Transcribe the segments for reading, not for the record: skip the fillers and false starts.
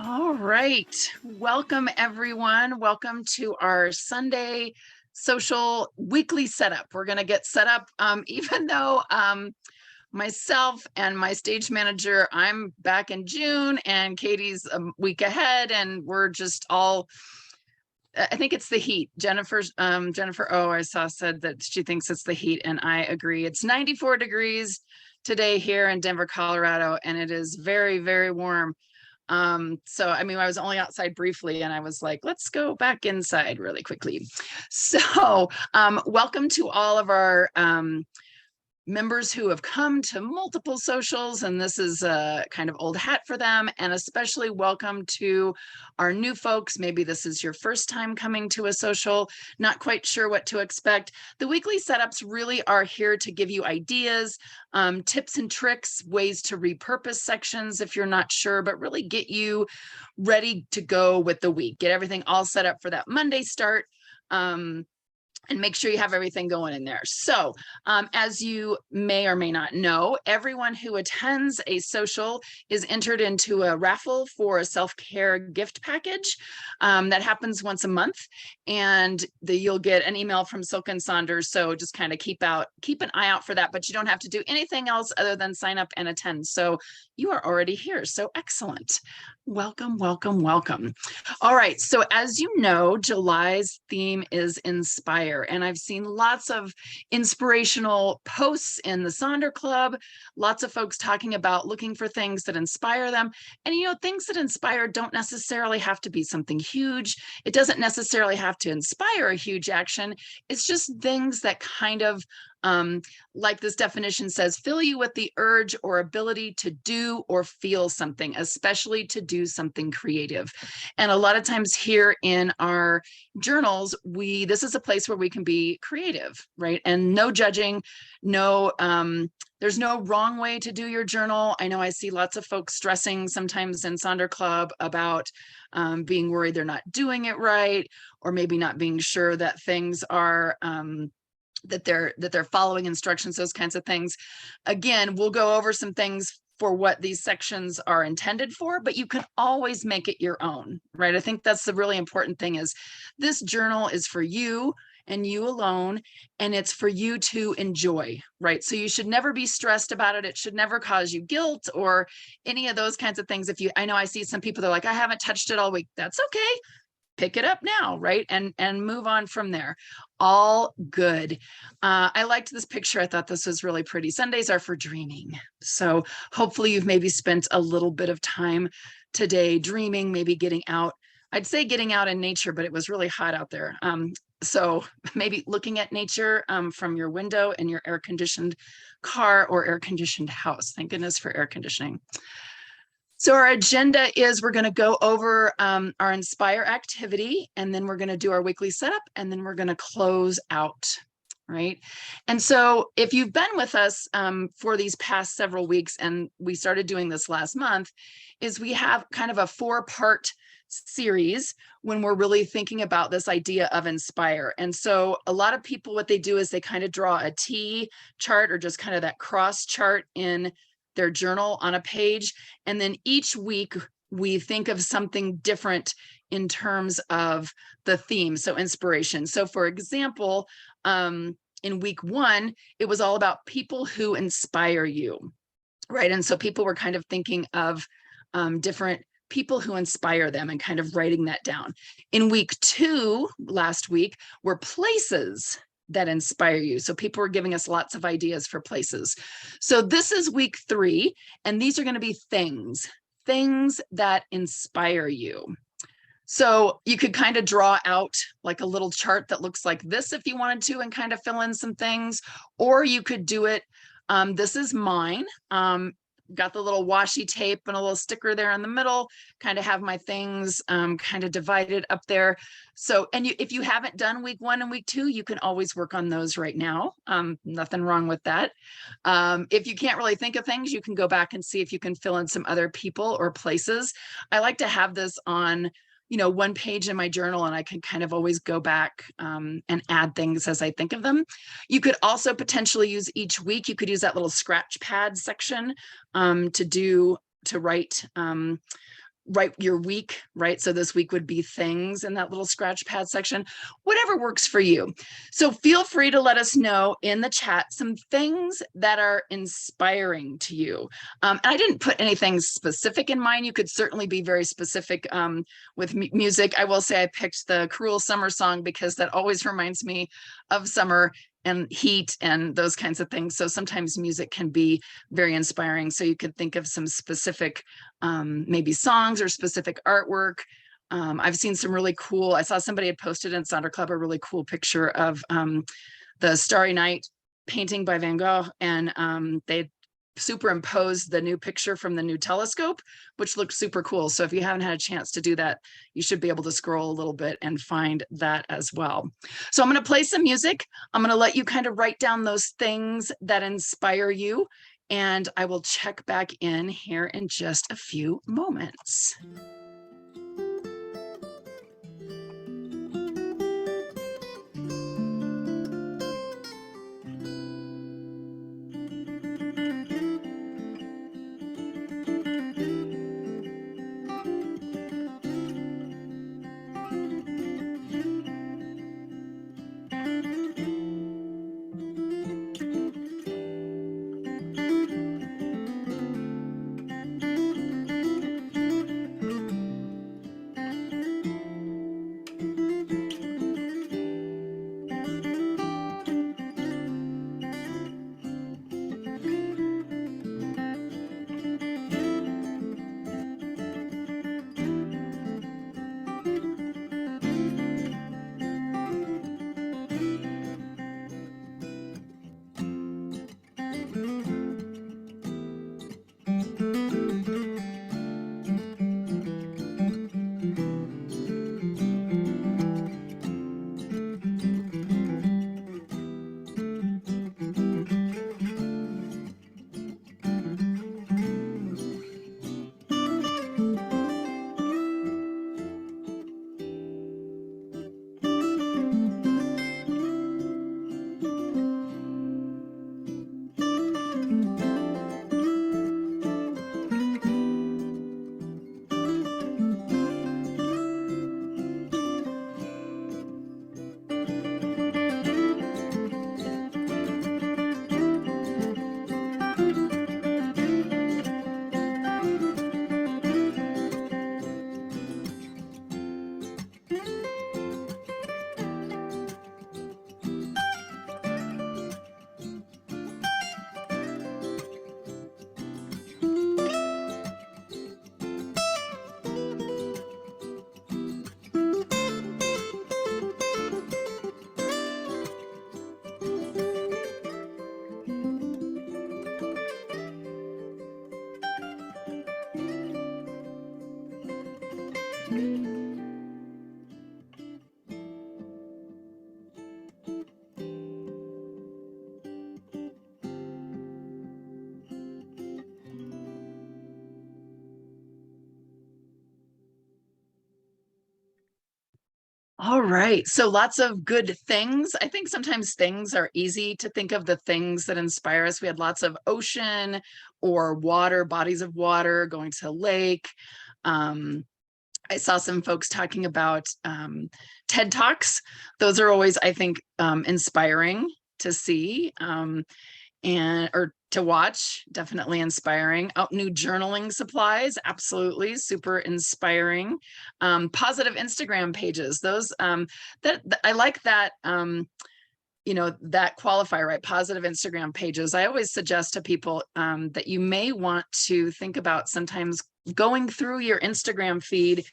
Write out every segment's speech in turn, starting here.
All right. Welcome, everyone. Welcome to our Sunday social weekly setup. We're going to get set up, even though myself and my stage manager, I'm back in June and Katie's a week ahead, and we're just all, I think it's the heat. Jennifer I saw said that she thinks it's the heat, and I agree. It's 94 degrees today here in Denver, Colorado, and it is very, very warm. So I mean, I was only outside briefly and I was like, let's go back inside really quickly. So welcome to all of our members who have come to multiple socials, and this is a kind of old hat for them, and especially welcome to our new folks. Maybe this is your first time coming to a social, not quite sure what to expect. The weekly setups really are here to give you ideas, tips and tricks, ways to repurpose sections if you're not sure, but really get you ready to go with the week, get everything all set up for that Monday start. And make sure you have everything going in there. So as you may or may not know, everyone who attends a social is entered into a raffle for a self-care gift package that happens once a month. And you'll get an email from Silk and Sonder. So just kind of keep an eye out for that, but you don't have to do anything else other than sign up and attend. So you are already here. So excellent. Welcome, welcome, welcome. All right. So as you know, July's theme is Inspire. And I've seen lots of inspirational posts in the Sonder Club, lots of folks talking about looking for things that inspire them. And, you know, things that inspire don't necessarily have to be something huge. It doesn't necessarily have to inspire a huge action. It's just things that kind of, like this definition says, fill you with the urge or ability to do or feel something, especially to do something creative. And a lot of times here in our journals, this is a place where we can be creative, right? And no judging, there's no wrong way to do your journal. I know I see lots of folks stressing sometimes in Sonder Club about being worried they're not doing it right, or maybe not being sure that things are that they're following instructions, those kinds of things. Again, we'll go over some things for what these sections are intended for, but you can always make it your own, right? I think that's the really important thing, is this journal is for you and you alone, and it's for you to enjoy, right? So you should never be stressed about it. It should never cause you guilt or any of those kinds of things. I know I see some people, they're like, I haven't touched it all week. That's okay. Pick it up now, right? And move on from there. All good. I liked this picture. I thought this was really pretty. Sundays are for dreaming. So hopefully you've maybe spent a little bit of time today dreaming, maybe getting out. I'd say getting out in nature, but it was really hot out there. So maybe looking at nature from your window in your air-conditioned car or air-conditioned house. Thank goodness for air conditioning. So our agenda is we're going to go over our Inspire activity, and then we're going to do our weekly setup, and then we're going to close out, right? And so if you've been with us for these past several weeks, and we started doing this last month, is we have kind of a 4-part series when we're really thinking about this idea of Inspire. And so a lot of people, what they do is they kind of draw a T chart, or just kind of that cross chart in their journal on a page. And then each week we think of something different in terms of the theme. So inspiration. So for example, in week 1, it was all about people who inspire you, right? And so people were kind of thinking of different people who inspire them and kind of writing that down. In week 2, last week, were places that inspire you. So people were giving us lots of ideas for places. So this is week 3, and these are going to be things that inspire you. So you could kind of draw out like a little chart that looks like this if you wanted to, and kind of fill in some things, or you could do it. This is mine. Got the little washi tape and a little sticker there in the middle, kind of have my things kind of divided up there. So, and if you haven't done week 1 and week 2, you can always work on those right now. Nothing wrong with that. If you can't really think of things, you can go back and see if you can fill in some other people or places. I like to have this on one page in my journal, and I can kind of always go back and add things as I think of them. You could also potentially use each week, you could use that little scratch pad section to write write your week, right? So this week would be things in that little scratch pad section, whatever works for you. So feel free to let us know in the chat some things that are inspiring to you. And I didn't put anything specific in mind. You could certainly be very specific with music. I will say I picked the Cruel Summer song because that always reminds me of summer and heat and those kinds of things. So sometimes music can be very inspiring. So you could think of some specific maybe songs or specific artwork. I've seen some really cool, I saw somebody had posted in Sonder Club a really cool picture of the Starry Night painting by Van Gogh, and they superimposed the new picture from the new telescope, which looked super cool. So if you haven't had a chance to do that, you should be able to scroll a little bit and find that as well. So I'm going to play some music. I'm going to let you kind of write down those things that inspire you, and I will check back in here in just a few moments. All right, so lots of good things. I think sometimes things are easy to think of, the things that inspire us. We had lots of ocean or water, bodies of water, going to a lake. I saw some folks talking about TED Talks. Those are always, I think, inspiring to see or to watch, definitely inspiring. New journaling supplies, absolutely, super inspiring. Positive Instagram pages, those that I like that. That qualifier, right? Positive Instagram pages. I always suggest to people that you may want to think about sometimes going through your Instagram feed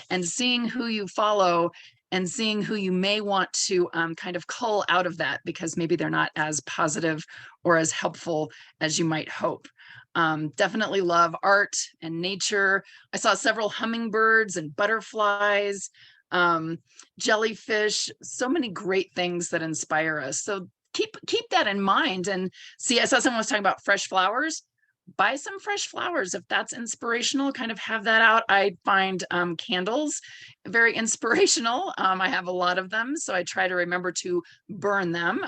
and seeing who you follow and seeing who you may want to kind of cull out of that because maybe they're not as positive or as helpful as you might hope. Definitely love art and nature. I saw several hummingbirds and butterflies, jellyfish, so many great things that inspire us. So keep that in mind. And see, I saw someone was talking about fresh flowers. Buy some fresh flowers if that's inspirational, kind of have that out. I find candles very inspirational. I have a lot of them, so I try to remember to burn them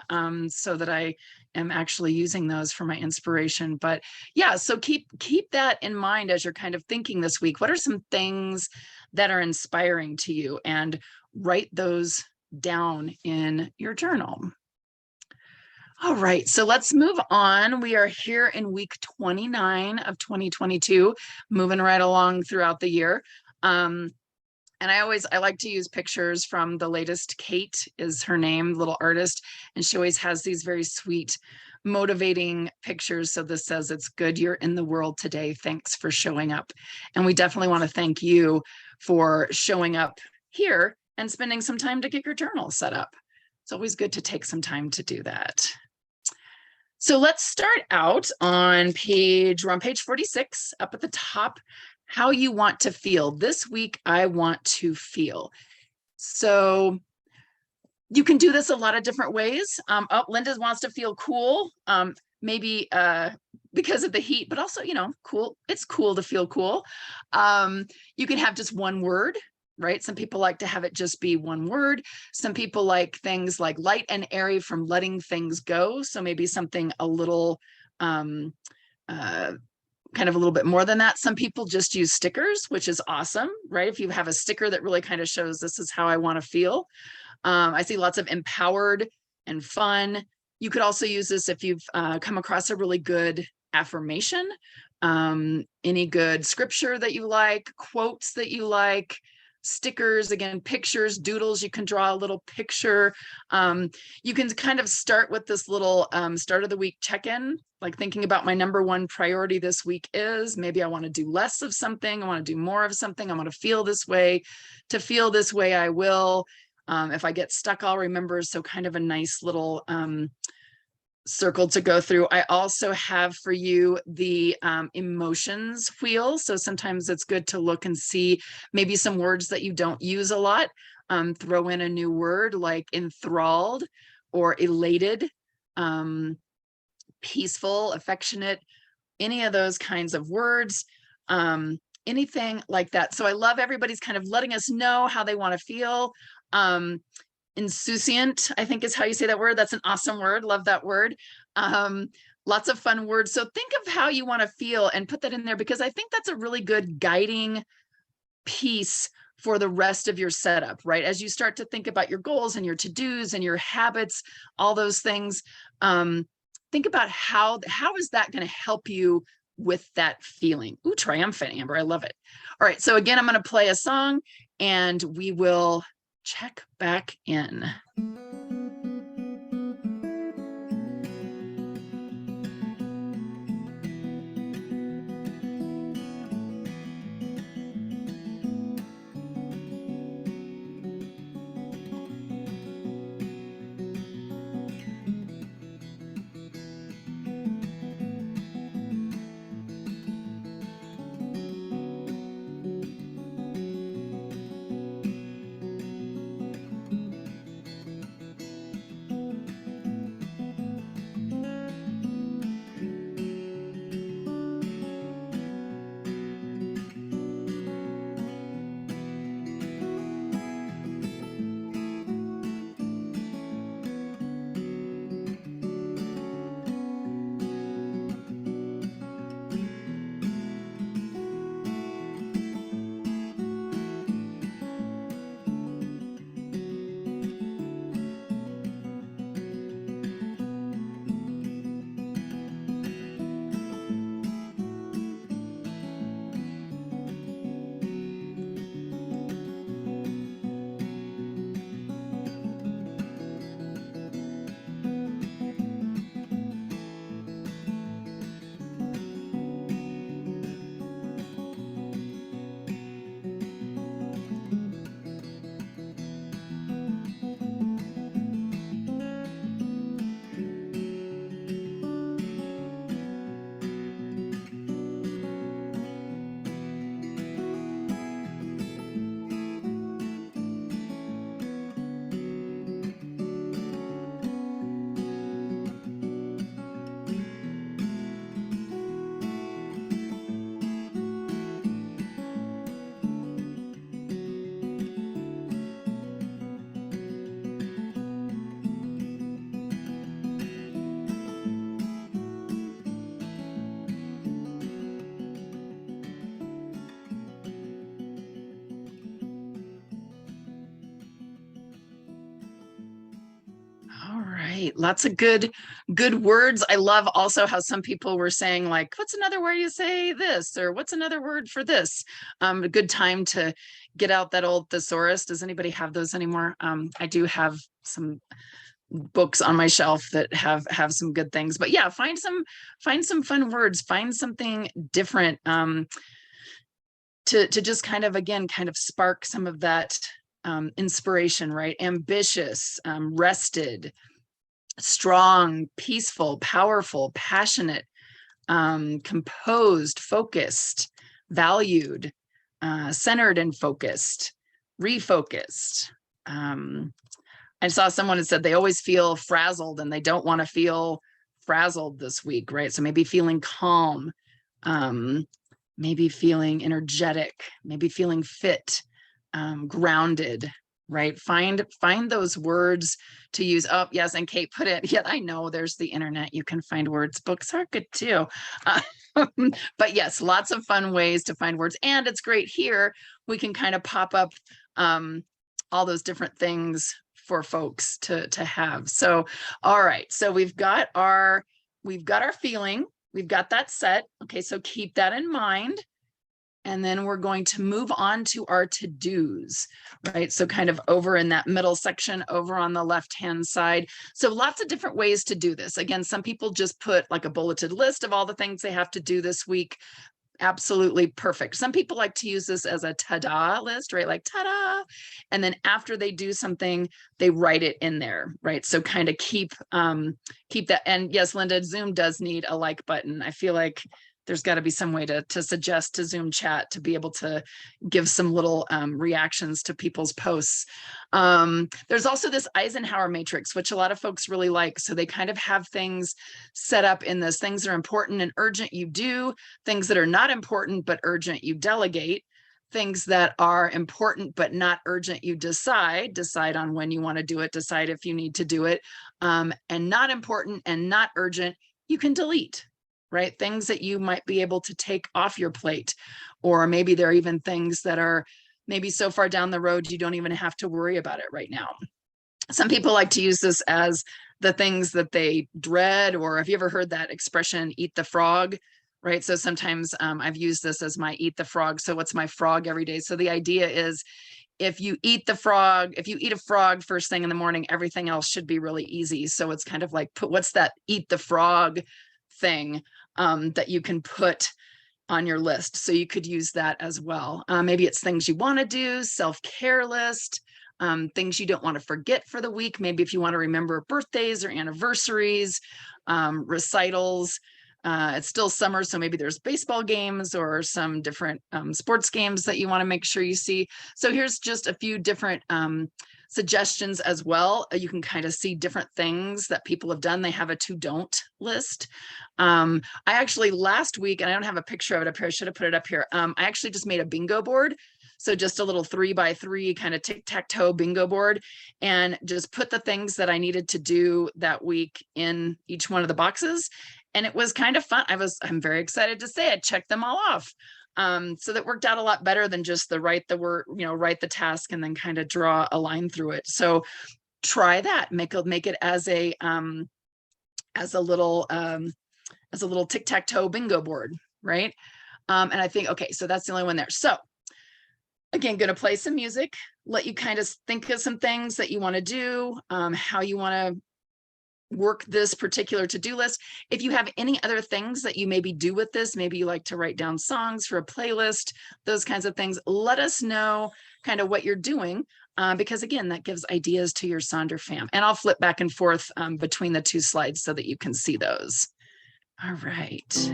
so that I am actually using those for my inspiration. But yeah, so keep that in mind as you're kind of thinking this week. What are some things that are inspiring to you? And write those down in your journal. All right, so let's move on. We are here in week 29 of 2022, moving right along throughout the year. And I like to use pictures from the latest. Kate is her name, little artist, and she always has these very sweet, motivating pictures. So this says, "It's good you're in the world today. Thanks for showing up." And we definitely want to thank you for showing up here and spending some time to get your journal set up. It's always good to take some time to do that. So let's start out on page 46, up at the top, how you want to feel. This week, I want to feel. So you can do this a lot of different ways. Linda wants to feel cool, maybe because of the heat, but also, cool. It's cool to feel cool. You can have just one word, right? Some people like to have it just be one word. Some people like things like light and airy, from letting things go. So maybe something a little, kind of a little bit more than that. Some people just use stickers, which is awesome, right? If you have a sticker that really kind of shows this is how I want to feel. I see lots of empowered and fun. You could also use this if you've come across a really good affirmation, any good scripture that you like, quotes that you like, stickers, again, pictures, doodles. You can draw a little picture. You can kind of start with this little start of the week check-in, like thinking about my number one priority this week is, maybe I want to do less of something. I want to do more of something. I want to feel this way. To feel this way, I will. If I get stuck, I'll remember. So kind of a nice little circle to go through. I also have for you the emotions wheel. So sometimes it's good to look and see maybe some words that you don't use a lot. Throw in a new word like enthralled or elated, peaceful, affectionate, any of those kinds of words, anything like that. So I love everybody's kind of letting us know how they want to feel. Insouciant, I think is how you say that word. That's an awesome word. Love that word. Lots of fun words. So think of how you want to feel and put that in there, because I think that's a really good guiding piece for the rest of your setup, right? As you start to think about your goals and your to-dos and your habits, all those things, think about how is that going to help you with that feeling. Ooh, triumphant, Amber. I love it. All right. So again, I'm going to play a song and we will check back in. right. Lots of good words. I love also how some people were saying like, what's another word you say this, or what's another word for this? A good time to get out that old thesaurus. Does anybody have those anymore? I do have some books on my shelf that have some good things, but yeah, find some fun words, find something different, to just kind of, again, kind of spark some of that inspiration, right? Ambitious, rested, strong, peaceful, powerful, passionate, composed, focused, valued, centered and focused, refocused. I saw someone that said they always feel frazzled and they don't want to feel frazzled this week, right? So maybe feeling calm, maybe feeling energetic, maybe feeling fit, grounded, right? Find those words to use. Oh, yes, and Kate put it. Yeah, I know there's the internet. You can find words. Books are good too. But yes, lots of fun ways to find words. And it's great here. We can kind of pop up all those different things for folks to have. So, all right. So we've got our feeling. We've got that set. Okay, so keep that in mind. And then we're going to move on to our to-dos, right? So kind of over in that middle section over on the left-hand side. So lots of different ways to do this. Again, some people just put like a bulleted list of all the things they have to do this week. Absolutely perfect. Some people like to use this as a ta-da list, right? Like ta-da. And then after they do something, they write it in there, right? So kind of keep that. And yes, Linda, Zoom does need a like button. I feel like there's got to be some way to suggest to Zoom chat to be able to give some little reactions to people's posts. There's also this Eisenhower matrix, which a lot of folks really like. So they kind of have things set up in this. Things that are important and urgent, you do. Things that are not important but urgent, you delegate. Things that are important but not urgent, you decide on when you want to do it, decide if you need to do it. And not important and not urgent, you can delete. Right? Things that you might be able to take off your plate, or maybe there are even things that are maybe so far down the road, you don't even have to worry about it right now. Some people like to use this as the things that they dread, or have you ever heard that expression, eat the frog? Right? So sometimes I've used this as my eat the frog. So what's my frog every day? So the idea is if you eat a frog first thing in the morning, everything else should be really easy. So it's kind of like, what's that eat the frog thing that you can put on your list. So you could use that as well. Maybe it's things you want to do, self-care list, things you don't want to forget for the week. Maybe if you want to remember birthdays or anniversaries, recitals. It's still summer, so maybe there's baseball games or some different sports games that you want to make sure you see. So here's just a few different suggestions as well. You can kind of see different things that people have done. They have a to-don't list. I actually last week, and I don't have a picture of it up here, I should have put it up here. I actually just made a bingo board. So just a little 3x3 kind of tic-tac-toe bingo board, and just put the things that I needed to do that week in each one of the boxes. And it was kind of fun. I'm very excited to say I checked them all off. So that worked out a lot better than just write the task and then kind of draw a line through it. So try that, make it as a little tic-tac-toe bingo board, right? And I think, okay, so that's the only one there. So again, going to play some music, let you kind of think of some things that you want to do, how you want to work this particular to-do list. If you have any other things that you maybe do with this, maybe you like to write down songs for a playlist, those kinds of things, let us know kind of what you're doing, because again, that gives ideas to your Sonder fam. And I'll flip back and forth between the two slides so that you can see those. All right.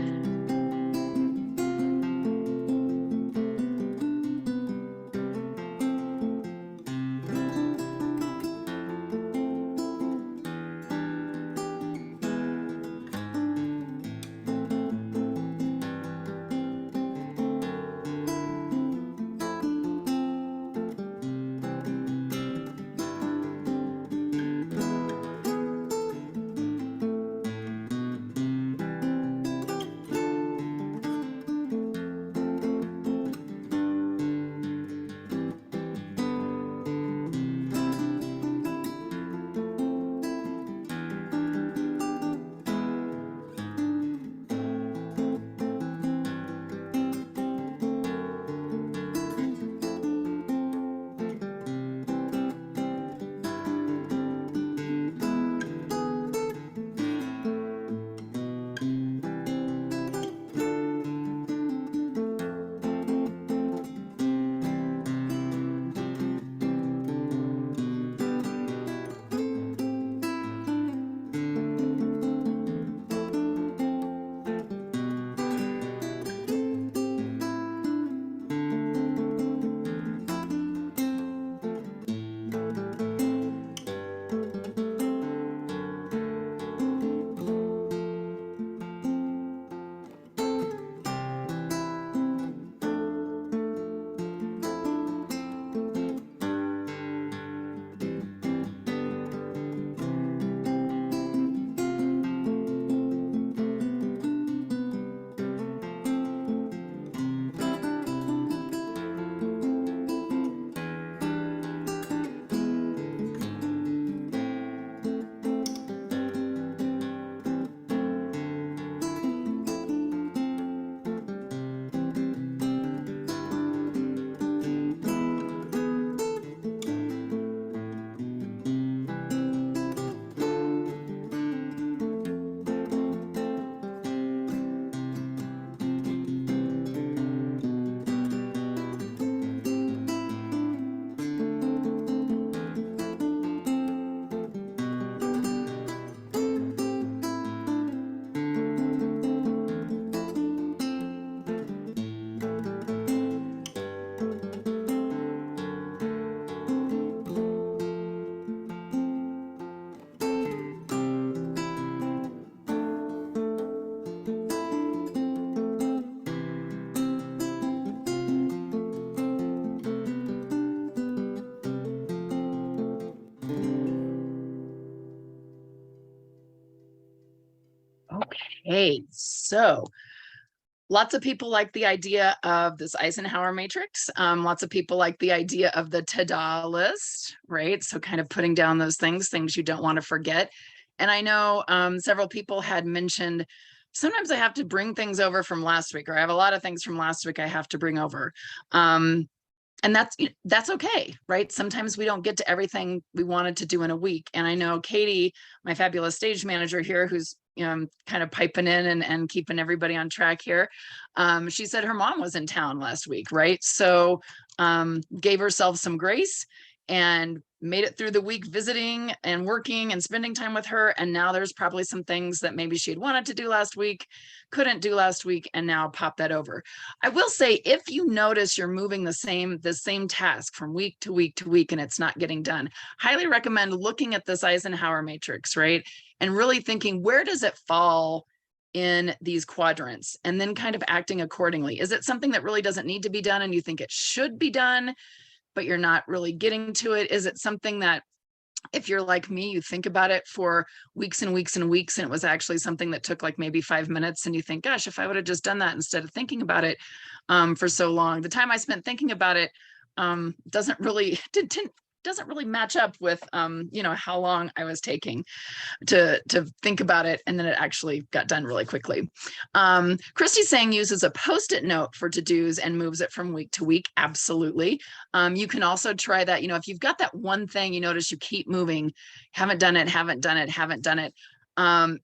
Okay, so lots of people like the idea of this Eisenhower matrix. Lots of people like the idea of the ta-da list, right? So kind of putting down those things you don't want to forget. And I know several people had mentioned, sometimes I have to bring things over from last week, or I have a lot of things from last week I have to bring over. And that's okay, right? Sometimes we don't get to everything we wanted to do in a week. And I know Katie, my fabulous stage manager here, who's kind of piping in and keeping everybody on track here. She said her mom was in town last week, right? So gave herself some grace and made it through the week visiting and working and spending time with her. And now there's probably some things that maybe she had wanted to do last week, couldn't do last week, and now pop that over. I will say, if you notice you're moving the same task from week to week to week and it's not getting done, highly recommend looking at this Eisenhower matrix, right? And really thinking, where does it fall in these quadrants? And then kind of acting accordingly. Is it something that really doesn't need to be done and you think it should be done, but you're not really getting to it? Is it something that, if you're like me, you think about it for weeks and weeks and weeks, and it was actually something that took like maybe 5 minutes, and you think, gosh, if I would have just done that instead of thinking about it for so long, the time I spent thinking about it doesn't really match up with how long I was taking to think about it, and then it actually got done really quickly. Christy's saying uses a post-it note for to-dos and moves it from week to week. Absolutely. You can also try that. If you've got that one thing you notice you keep moving, haven't done it,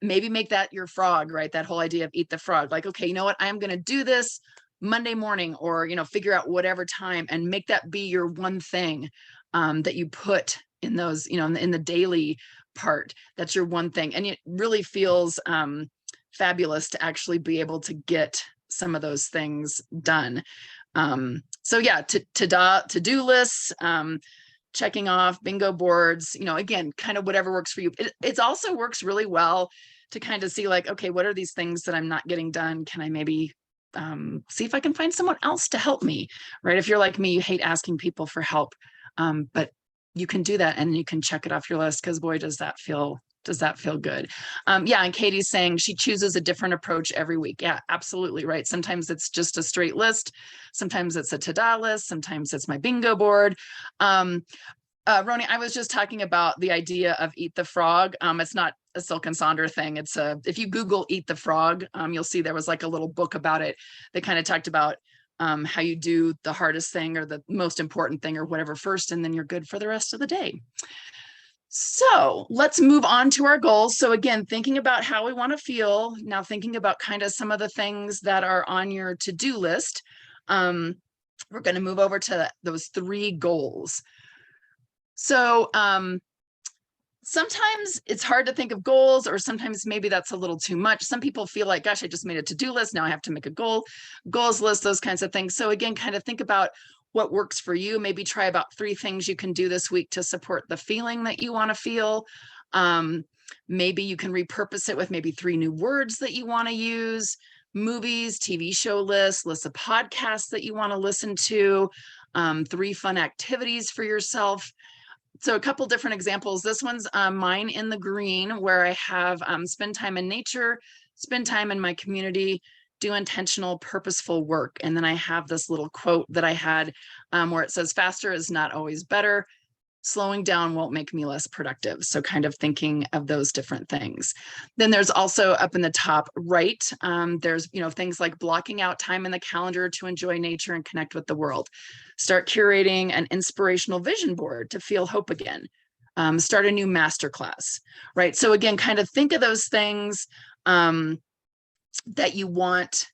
maybe make that your frog, right? That whole idea of eat the frog. Like, okay, you know what? I'm going to do this Monday morning, or figure out whatever time, and make that be your one thing that you put in those, in the daily part. That's your one thing. And it really feels fabulous to actually be able to get some of those things done. So yeah, to-do lists, checking off, bingo boards, again, kind of whatever works for you. It also works really well to kind of see, like, okay, what are these things that I'm not getting done? Can I maybe see if I can find someone else to help me, right? If you're like me, you hate asking people for help, but you can do that and you can check it off your list, because boy, does that feel good. Yeah, and Katie's saying she chooses a different approach every week. Yeah, absolutely right. Sometimes it's just a straight list. Sometimes it's a ta-da list. Sometimes it's my bingo board. Roni, I was just talking about the idea of eat the frog. It's not a Silk and Sonder thing. It's if you Google eat the frog, you'll see there was like a little book about it that kind of talked about how you do the hardest thing or the most important thing or whatever first, and then you're good for the rest of the day. So let's move on to our goals. So again, thinking about how we want to feel, now thinking about kind of some of the things that are on your to-do list. We're going to move over to those 3 goals. So sometimes it's hard to think of goals, or sometimes maybe that's a little too much. Some people feel like, gosh, I just made a to-do list. Now I have to make a goals list, those kinds of things. So again, kind of think about what works for you. Maybe try about 3 things you can do this week to support the feeling that you want to feel. Maybe you can repurpose it with maybe 3 new words that you want to use, movies, TV show lists of podcasts that you want to listen to, 3 fun activities for yourself. So a couple different examples. This one's mine in the green, where I have spend time in nature, spend time in my community, do intentional, purposeful work. And then I have this little quote that I had where it says, faster is not always better. Slowing down won't make me less productive. So kind of thinking of those different things. Then there's also up in the top right, there's things like blocking out time in the calendar to enjoy nature and connect with the world. Start curating an inspirational vision board to feel hope again. Start a new masterclass, right? So again, kind of think of those things that you want,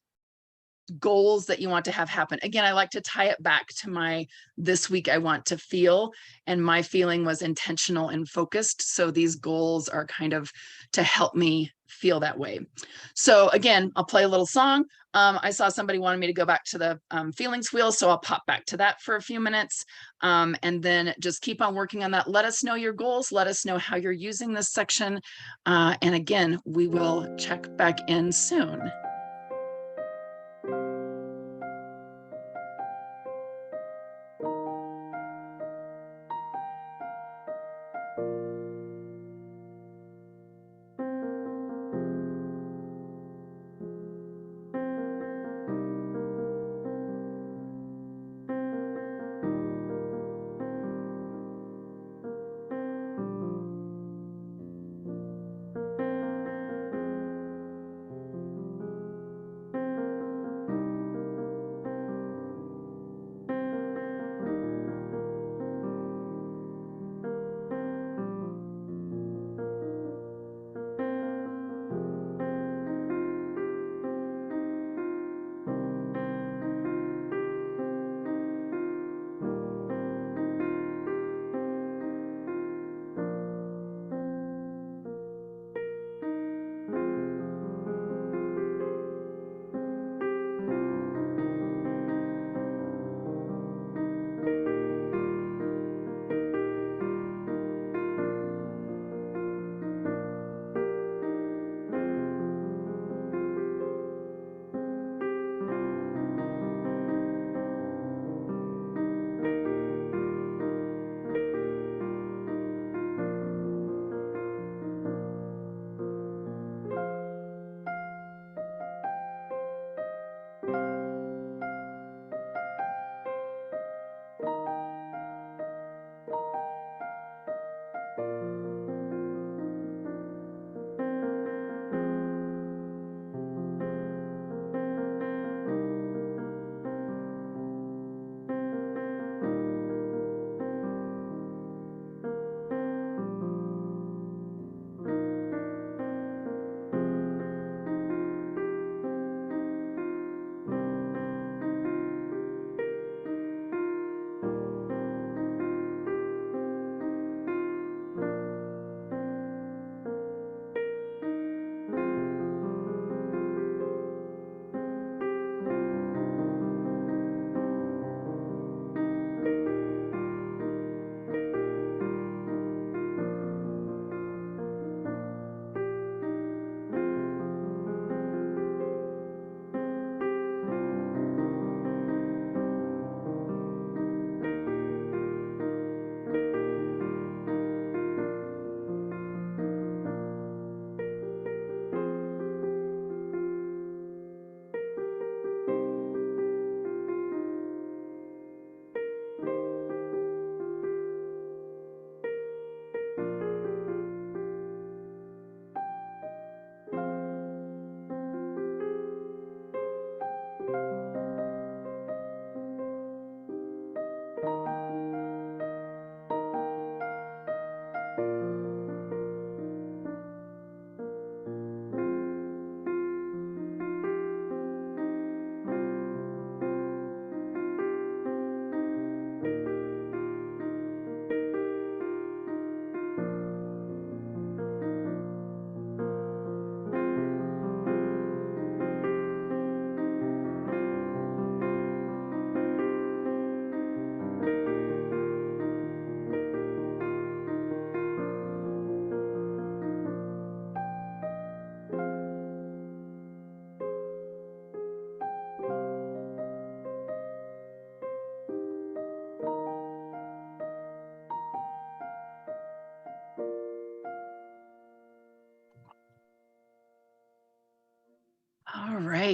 goals that you want to have happen. Again, I like to tie it back to my this week I want to feel, and my feeling was intentional and focused. So these goals are kind of to help me feel that way. So again, I'll play a little song. I saw somebody wanted me to go back to the feelings wheel, so I'll pop back to that for a few minutes, and then just keep on working on that. Let us know your goals. Let us know how you're using this section. And again, we will check back in soon.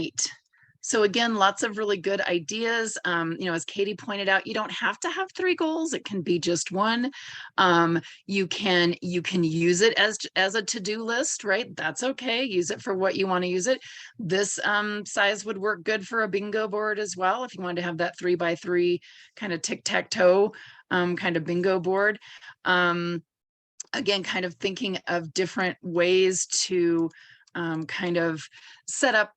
right. So again, lots of really good ideas. As Katie pointed out, you don't have to have 3 goals. It can be just one. You can use it as a to-do list, right? That's okay. Use it for what you want to use it. This size would work good for a bingo board as well. If you wanted to have that 3x3 kind of tic-tac-toe kind of bingo board. Again, kind of thinking of different ways to kind of set up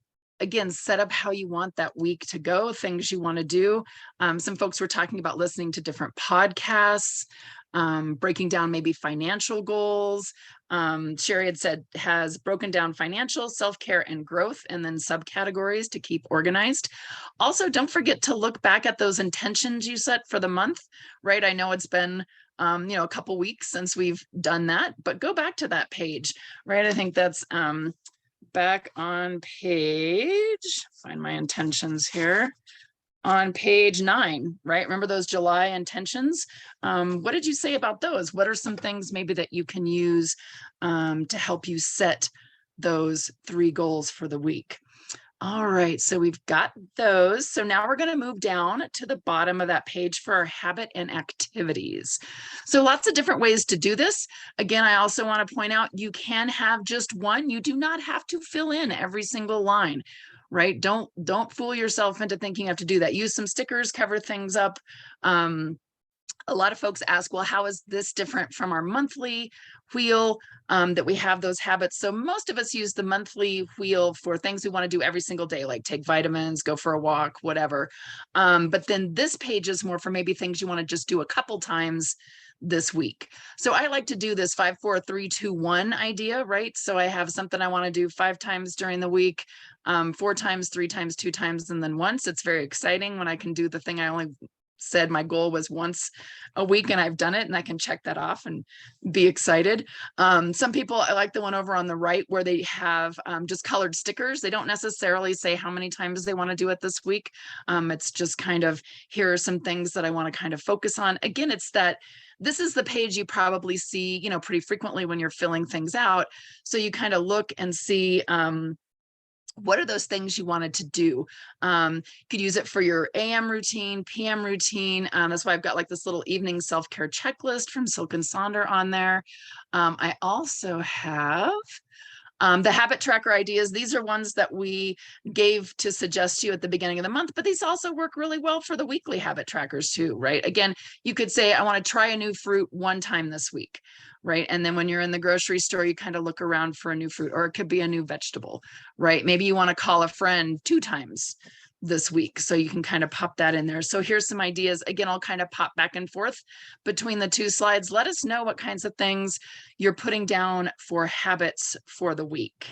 how you want that week to go, things you want to do. Some folks were talking about listening to different podcasts, breaking down maybe financial goals. Sherry had said has broken down financial, self-care, and growth, and then subcategories to keep organized. Also, don't forget to look back at those intentions you set for the month, right? I know it's been a couple weeks since we've done that, but go back to that page, right? I think that's back on page, find my intentions here, on page 9, right? Remember those July intentions? What did you say about those? What are some things maybe that you can use to help you set those 3 goals for the week? All right, so we've got those. So now we're going to move down to the bottom of that page for our habit and activities. So lots of different ways to do this. Again, I also want to point out you can have just one. You do not have to fill in every single line, right? Don't fool yourself into thinking you have to do that. Use some stickers, cover things up. A lot of folks ask, well, how is this different from our monthly wheel that we have those habits? So most of us use the monthly wheel for things we want to do every single day, like take vitamins, go for a walk, whatever. But then this page is more for maybe things you want to just do a couple times this week. So I like to do this 5, 4, 3, 2, 1 idea, right? So I have something I want to do 5 times during the week, 4 times, 3 times, 2 times, and then once. It's very exciting when I can do the thing I only said my goal was once a week and I've done it and I can check that off and be excited. Some people, I like the one over on the right where they have just colored stickers. They don't necessarily say how many times they want to do it this week. It's just kind of, here are some things that I want to kind of focus on. Again, it's that this is the page you probably see, pretty frequently when you're filling things out. So you kind of look and see, what are those things you wanted to do? You could use it for your AM routine, PM routine. That's why I've got like this little evening self-care checklist from Silk and Sonder on there. I also have the habit tracker ideas. These are ones that we gave to suggest to you at the beginning of the month, but these also work really well for the weekly habit trackers too, right? Again, you could say, I want to try a new fruit 1 time this week, right? And then when you're in the grocery store, you kind of look around for a new fruit, or it could be a new vegetable, right? Maybe you want to call a friend 2 times this week. So you can kind of pop that in there. So here's some ideas. Again, I'll kind of pop back and forth between the 2 slides. Let us know what kinds of things you're putting down for habits for the week.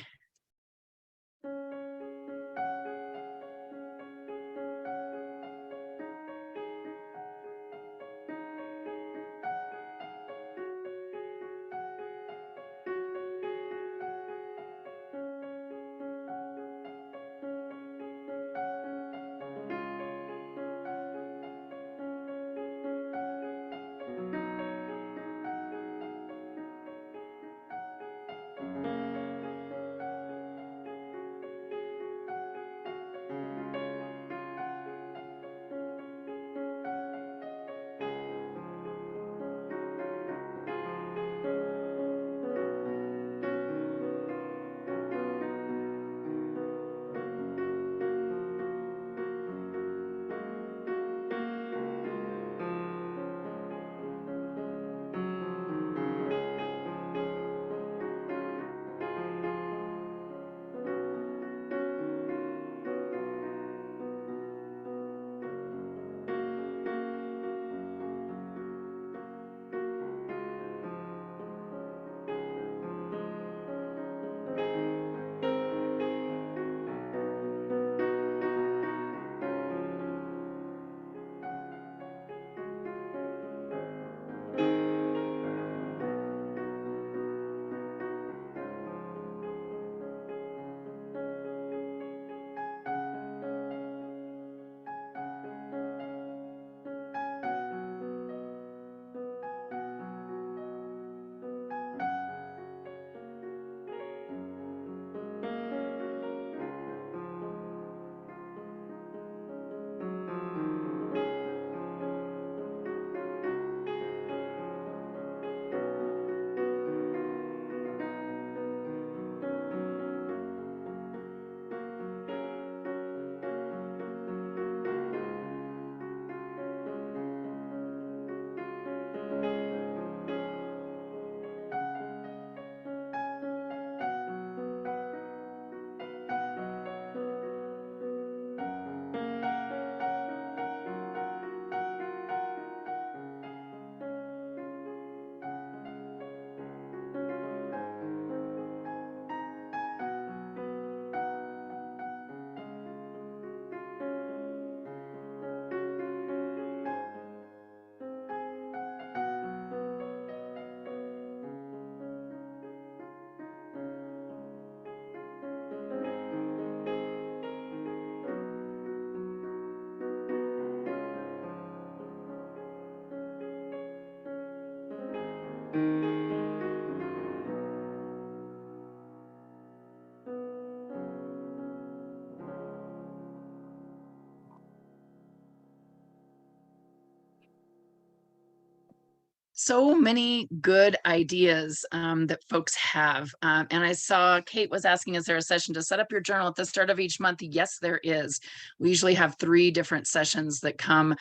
So many good ideas that folks have. And I saw Kate was asking, is there a session to set up your journal at the start of each month? Yes, there is. We usually have 3 different sessions that come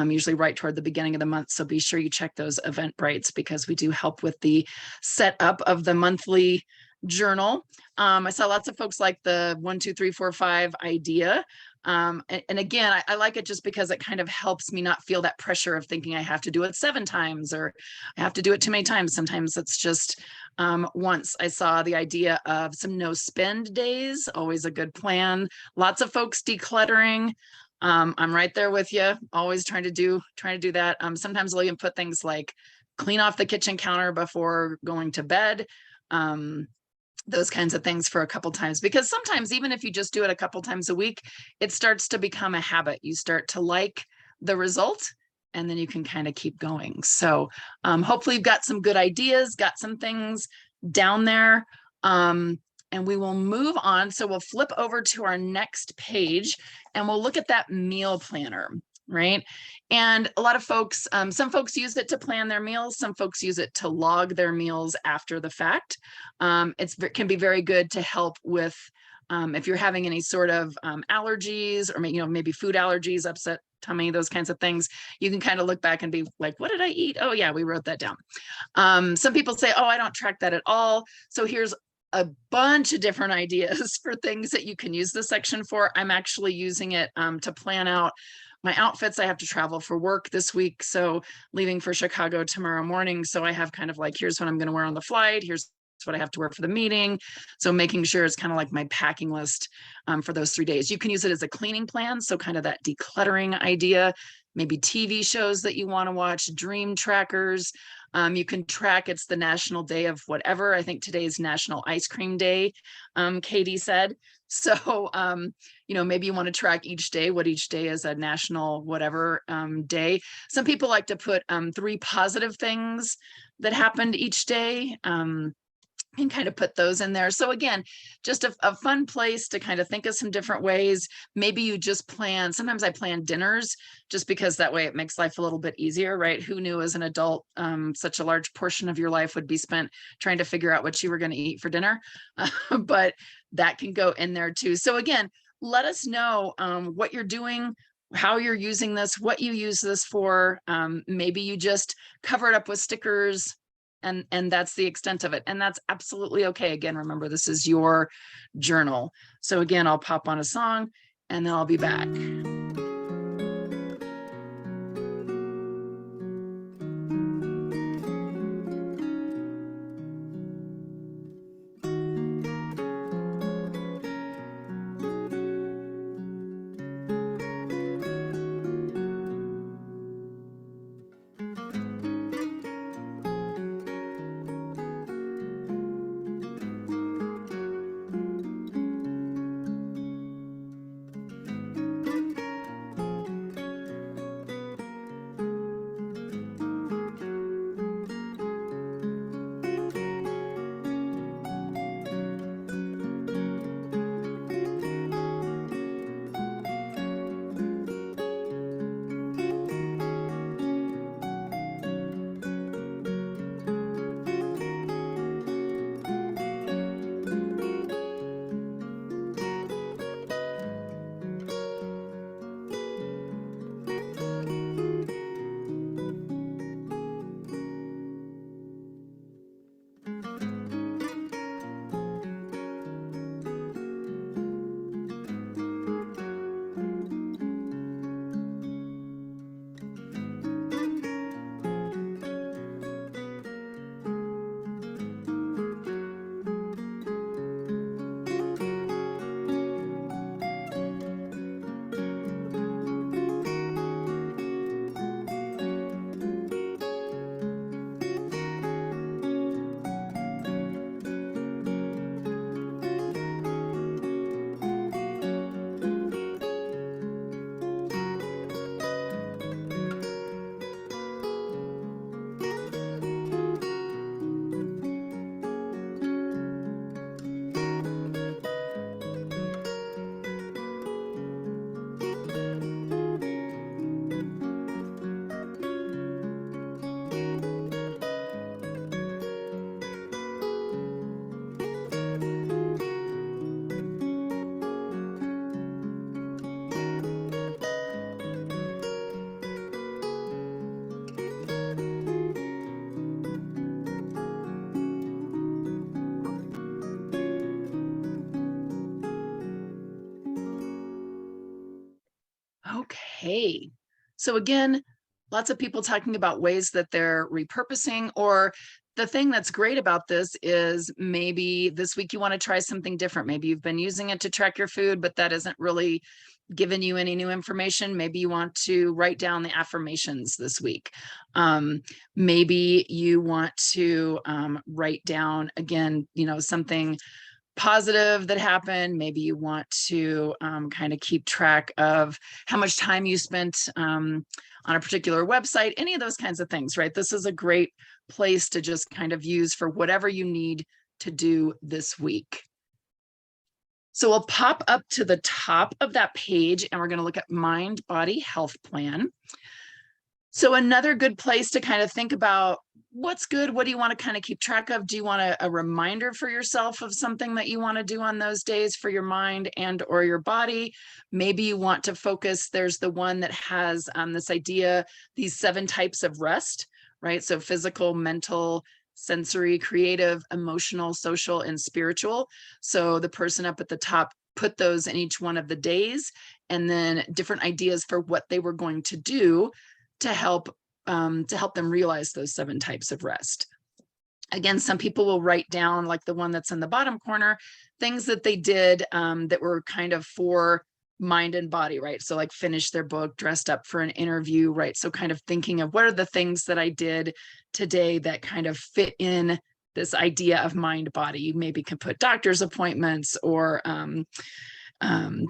usually right toward the beginning of the month. So be sure you check those Eventbrites because we do help with the setup of the monthly journal. I saw lots of folks like the 1, 2, 3, 4, 5 idea. And again, I like it just because it kind of helps me not feel that pressure of thinking I have to do it 7 times or I have to do it too many times. Sometimes it's just once. I saw the idea of some no spend days, always a good plan. Lots of folks decluttering. I'm right there with you, always trying to do that. Sometimes I'll even put things like clean off the kitchen counter before going to bed. Those kinds of things for a couple times, because sometimes even if you just do it a couple times a week, it starts to become a habit. You start to like the result and then you can kind of keep going. So hopefully you've got some good ideas, got some things down there. And we will move on. So we'll flip over to our next page and we'll look at that meal planner, right? And a lot of folks, some folks use it to plan their meals. Some folks use it to log their meals after the fact. It can be very good to help with if you're having any sort of allergies or maybe food allergies, upset tummy, those kinds of things. You can kind of look back and be like, what did I eat? Oh yeah, we wrote that down. Some people say, oh, I don't track that at all. So here's a bunch of different ideas for things that you can use this section for. I'm actually using it to plan out my outfits. I have to travel for work this week, so leaving for Chicago tomorrow morning. So I have kind of like, here's what I'm going to wear on the flight. Here's what I have to wear for the meeting. So making sure it's kind of like my packing list for those 3 days. You can use it as a cleaning plan. So kind of that decluttering idea, maybe TV shows that you want to watch, dream trackers. You can track, it's the national day of whatever. I think today is National Ice Cream Day, Katie said. So, maybe you want to track each day, what each day is a national whatever day. Some people like to put 3 positive things that happened each day. And kind of put those in there. So again, just a fun place to kind of think of some different ways. Maybe you just plan, sometimes I plan dinners just because that way it makes life a little bit easier, right? Who knew as an adult, such a large portion of your life would be spent trying to figure out what you were going to eat for dinner. But that can go in there too. So again, let us know what you're doing, how you're using this, what you use this for. Maybe you just cover it up with stickers, and that's the extent of it. And that's absolutely okay. Again, remember, this is your journal. So again, I'll pop on a song and then I'll be back. okay. So again, lots of people talking about ways that they're repurposing, or the thing that's great about this is maybe this week you want to try something different. Maybe you've been using it to track your food, but that isn't really given you any new information. Maybe you want to write down the affirmations this week. Maybe you want to write down, again, something positive that happened. Maybe you want to kind of keep track of how much time you spent on a particular website, any of those kinds of things, right? This is a great place to just kind of use for whatever you need to do this week. So we'll pop up to the top of that page and we're going to look at Mind Body Health Plan. So another good place to kind of think about what's good, what do you want to kind of keep track of? Do you want a reminder for yourself of something that you want to do on those days for your mind and or your body? Maybe you want to focus, there's the one that has this idea, these 7 types of rest, right? So physical, mental, sensory, creative, emotional, social, and spiritual. So the person up at the top put those in each one of the days, and then different ideas for what they were going to do to help them realize those 7 types of rest. Again, some people will write down, like the one that's in the bottom corner, things that they did that were kind of for mind and body, right? So like finish their book, dressed up for an interview, right? So kind of thinking of what are the things that I did today that kind of fit in this idea of mind body. You maybe can put doctor's appointments or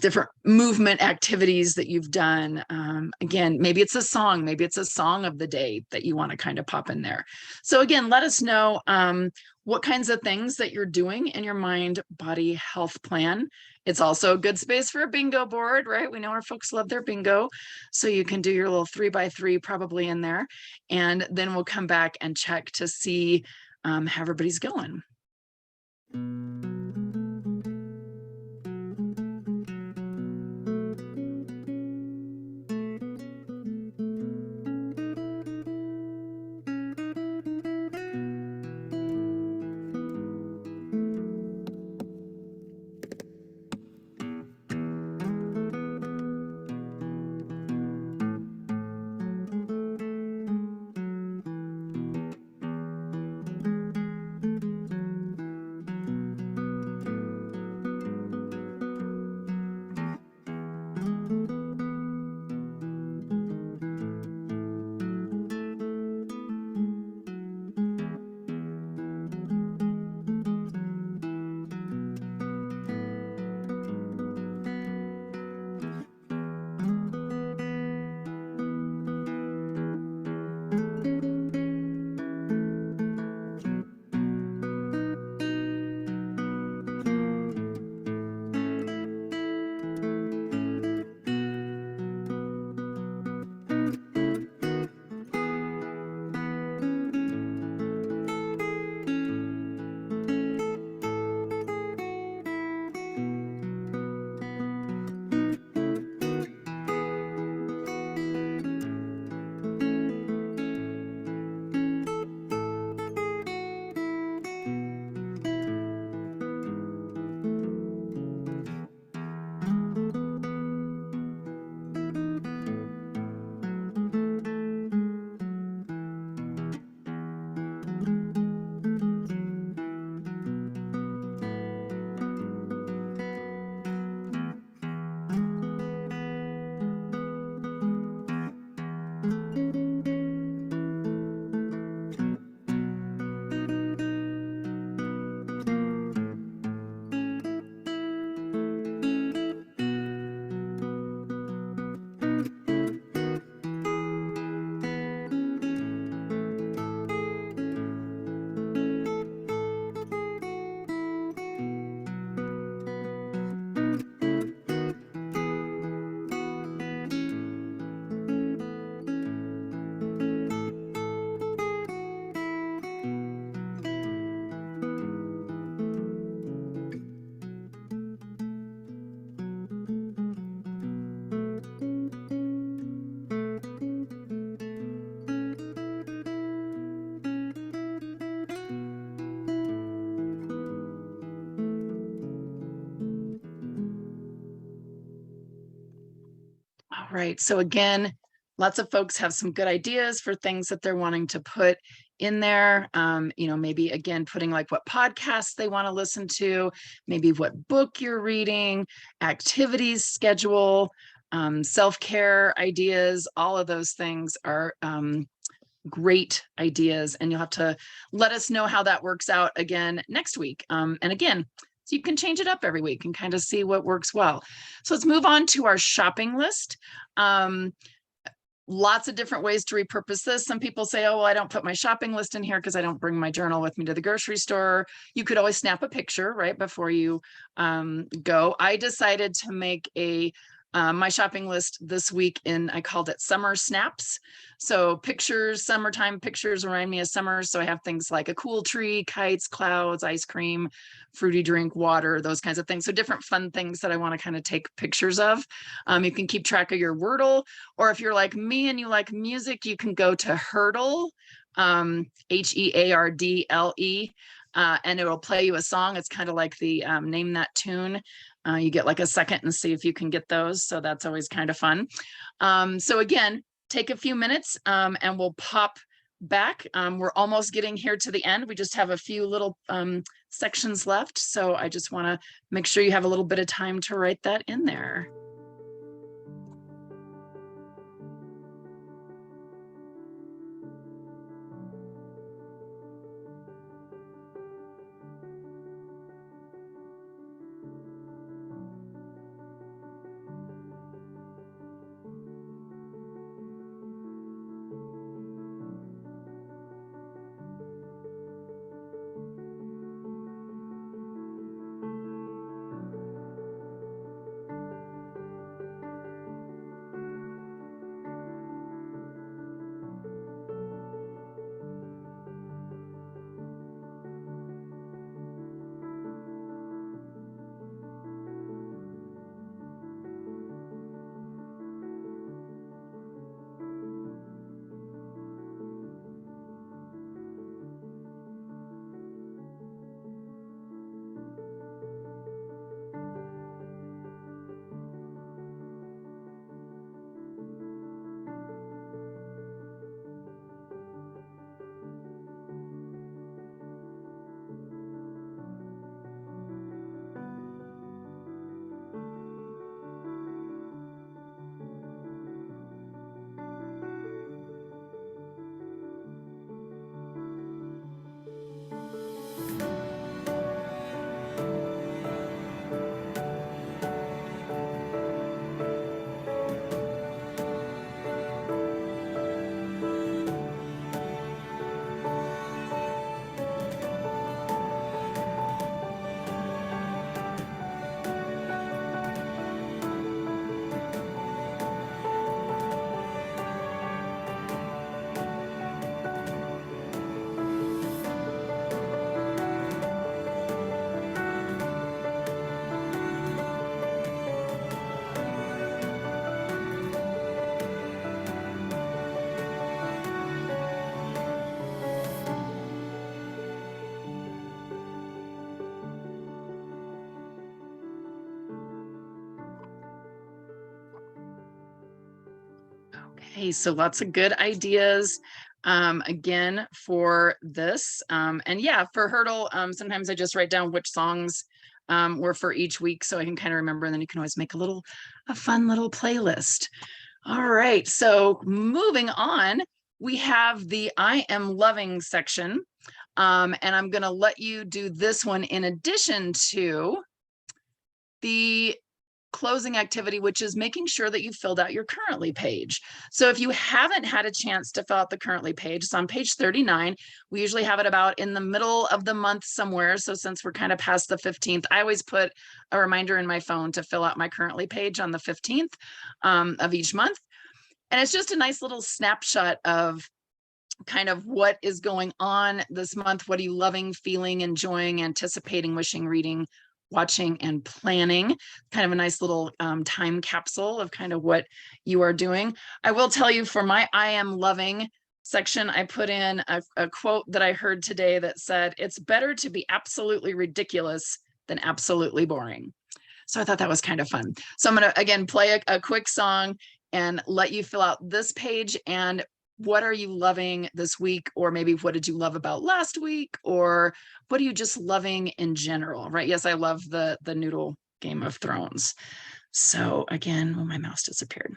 different movement activities that you've done. Again, maybe it's a song of the day that you want to kind of pop in there. So again, let us know what kinds of things that you're doing in your mind body health plan. It's also a good space for a bingo board, right? We know our folks love their bingo. So you can do your little 3x3 probably in there. And then we'll come back and check to see how everybody's going. right, so again, lots of folks have some good ideas for things that they're wanting to put in there. Maybe again, putting like what podcasts they want to listen to, maybe what book you're reading, activities schedule, self-care ideas, all of those things are great ideas. And you'll have to let us know how that works out again next week. And again, so you can change it up every week and kind of see what works well. So let's move on to our shopping list. Lots of different ways to repurpose this. Some people say, oh, well, I don't put my shopping list in here because I don't bring my journal with me to the grocery store. You could always snap a picture right before you go. I decided to make my shopping list this week I called it summer snaps. So pictures, summertime pictures remind me of summer. So I have things like a cool tree, kites, clouds, ice cream, fruity drink, water, those kinds of things. So different fun things that I want to kind of take pictures of. You can keep track of your Wordle, or if you're like me and you like music, you can go to Hurdle, Heardle, and it'll play you a song. It's kind of like the Name That Tune. You get like a second and see if you can get those. So that's always kind of fun. So again, take a few minutes and we'll pop back. We're almost getting here to the end. We just have a few little sections left. So I just want to make sure you have a little bit of time to write that in there. Okay, so lots of good ideas again for this. And yeah, for Hurdle, sometimes I just write down which songs were for each week so I can kind of remember, and then you can always make a fun little playlist. All right, so moving on, we have the I am loving section. And I'm going to let you do this one in addition to the closing activity, which is making sure that you filled out your currently page. So if you haven't had a chance to fill out the currently page, it's on page 39. We usually have it about in the middle of the month somewhere. So since we're kind of past the 15th, I always put a reminder in my phone to fill out my currently page on the 15th of each month. And it's just a nice little snapshot of kind of what is going on this month. What are you loving, feeling, enjoying, anticipating, wishing, reading, watching, and planning? Kind of a nice little time capsule of kind of what you are doing. I will tell you, for my I am loving section, I put in a quote that I heard today that said, "It's better to be absolutely ridiculous than absolutely boring." So I thought that was kind of fun. So I'm going to, again, play a quick song, and let you fill out this page and what are you loving this week, or maybe what did you love about last week, or what are you just loving in general, right? Yes, I love the noodle Game of Thrones. So again, my mouse disappeared.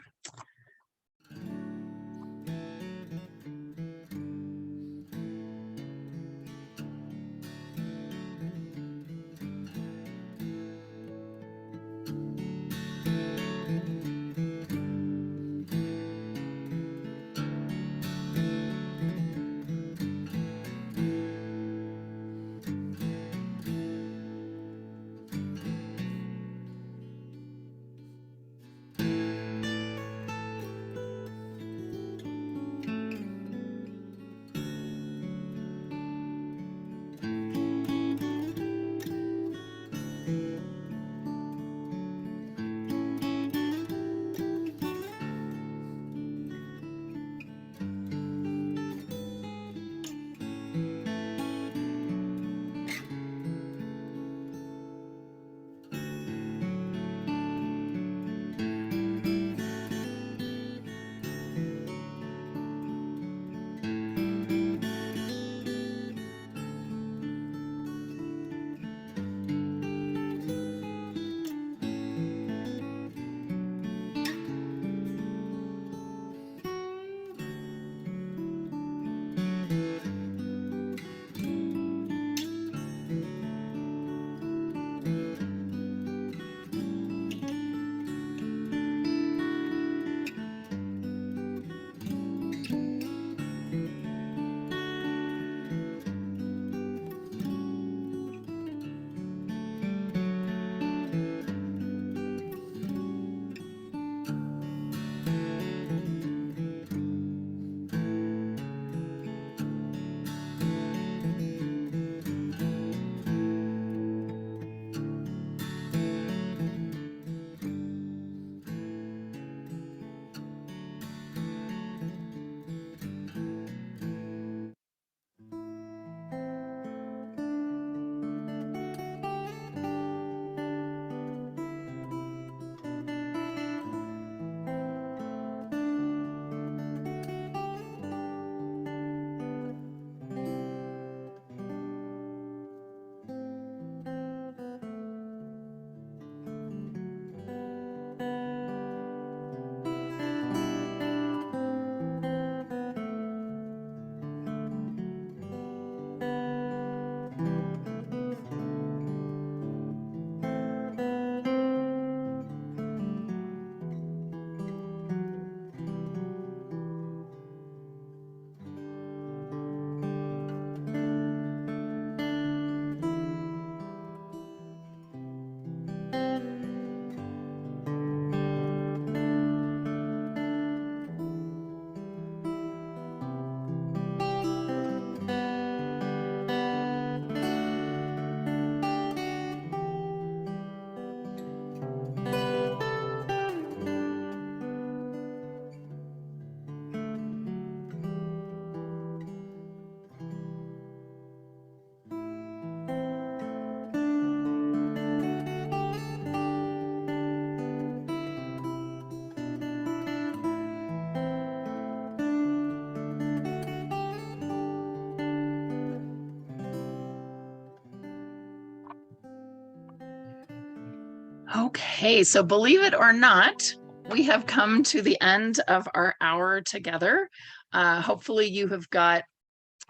Okay, so believe it or not, we have come to the end of our hour together. Hopefully you have got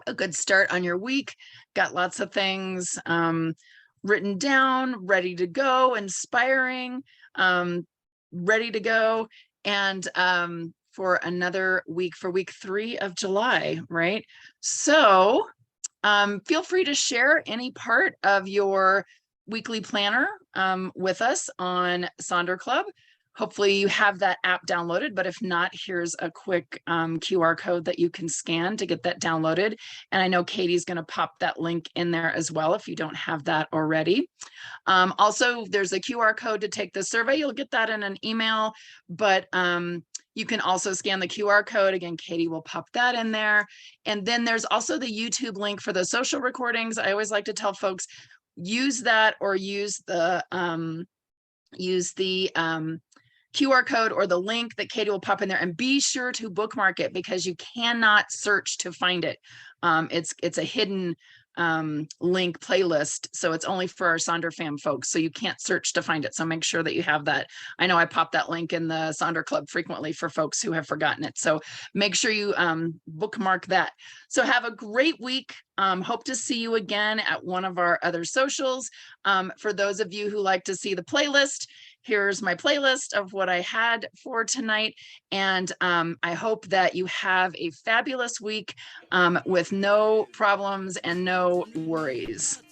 a good start on your week, got lots of things written down, ready to go, inspiring, ready to go. And for another week, for week 3 of July, right? So feel free to share any part of your weekly planner with us on Sonder Club. Hopefully you have that app downloaded, but if not, here's a quick QR code that you can scan to get that downloaded. And I know Katie's going to pop that link in there as well if you don't have that already. Also, there's a QR code to take the survey. You'll get that in an email, but you can also scan the QR code. Again, Katie will pop that in there. And then there's also the YouTube link for the social recordings. I always like to tell folks, use that or use the QR code or the link that Katie will pop in there, and be sure to bookmark it because you cannot search to find it. It's a hidden link playlist, so it's only for our Sonder fam folks, so you can't search to find it. So make sure that you have that. I know I pop that link in the Sonder Club frequently for folks who have forgotten it, so make sure you bookmark that. So have a great week. Hope to see you again at one of our other socials. For those of you who like to see the playlist, here's my playlist of what I had for tonight. And I hope that you have a fabulous week with no problems and no worries.